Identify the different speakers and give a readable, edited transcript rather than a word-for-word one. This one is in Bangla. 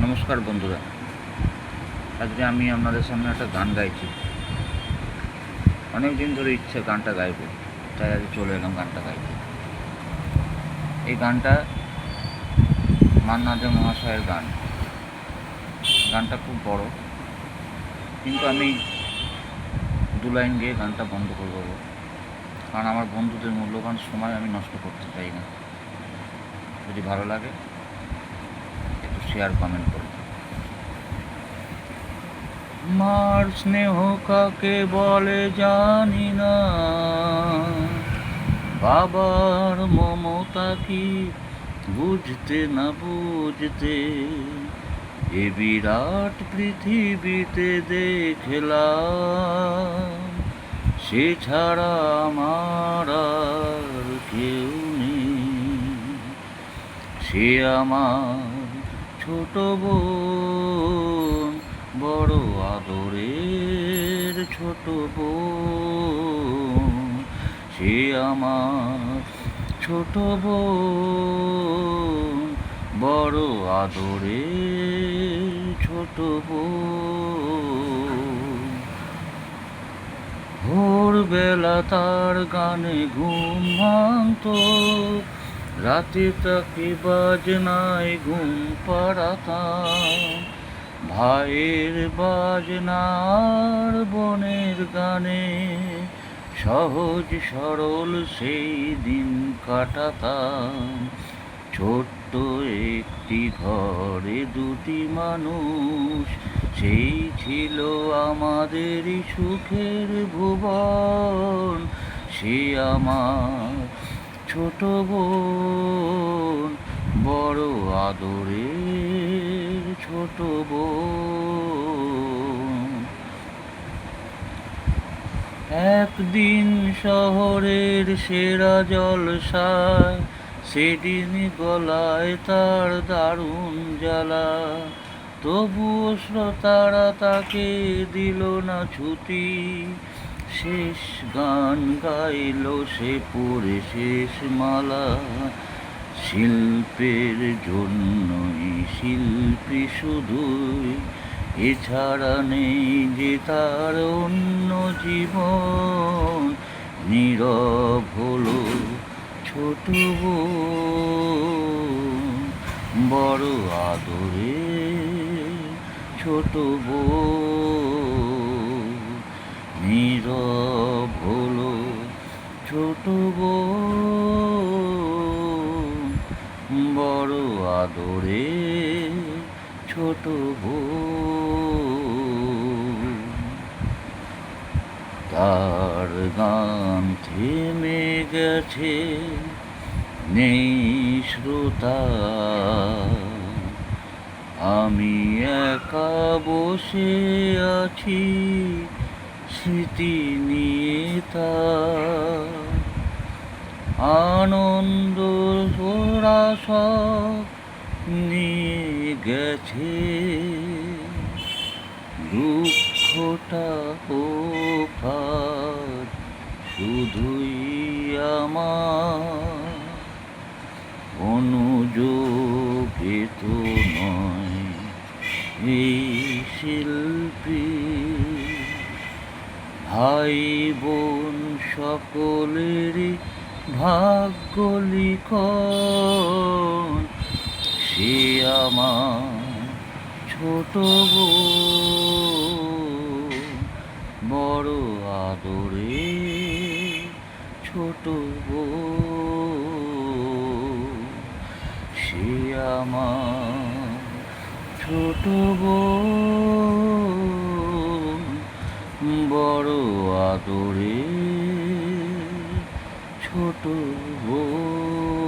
Speaker 1: নমস্কার বন্ধুরা, আজকে আমি আপনাদের সামনে একটা গান গাইছি। অনেক দিন ধরে ইচ্ছে গানটা গাইবো, তাই আজকে চলে এলাম গানটা গাইতে। এই গানটা মান্না দে মহাশয়ের গান। গানটা খুব বড়, কিন্তু আমি দু লাইন গিয়ে গানটা বন্ধ করে দেবো, কারণ আমার বন্ধুদের মূল্যবান সময় আমি নষ্ট করতে চাই না। যদি ভালো লাগে একটু শেয়ার কমেন্ট করুন। মার স্নেহ কাকে বলে জানি না, বাবার মমতা কি বুঝতে না বুঝতে এ বিরাট পৃথিবীতে দেখলাম সে ছাড়া আমার আর কেউ নেই। সে আমার ছোট বোন, বড় আদরের ছোট বোন। সে আমার ছোট বোন, বড় আদরের ছোট বোন। ভোরবেলা তার গানে ঘুম ভাঙতো, রাতে তাকে বাজনায় ঘুম পাড়াতাম। ভাইয়ের বাজনার বোনের গানে সহজ সরল সেই দিন কাটাতাম। ছোট্ট একটি ঘরে দুটি মানুষ, সেই ছিল আমাদেরই সুখের ভুবন। সে আমার ছোট বোন, বড় আদরের ছোট বোন। একদিন শহরের সেরা জলসায় সেদিন গলায় তার দারুণ জ্বালা, তবুও শ্রোতারা তাকে দিল না ছুটি। শেষ গান গাইল সে পড়ে শেষ মালা, শিল্পের জন্যই শিল্পী শুধুই, এছাড়া নেই যে তার অন্য জীবন। নীরব হলো ছোট বোন, বড় আদরে ছোট বোন। নীরব হলো ছোট বোন, বড় আদরে ছোট বোন। তার গান থেমে গেছে, নেই শ্রোতা, আমি একা বসে আছি স্মৃতি নিয়ে তার। আনন্দ ওরা সব নিয়ে গেছে, দুঃখটা হোক আজ শুধুই আমার। অনুযোগে তো নয় এই শিল্পী, ভাই বোন সকলেরই ভাগ্য লিখন। সে আমার ছোট বোন, বড় আদরে ছোট বোন। সে আমার ছোট বোন, বড় আদরে ছোট বোন।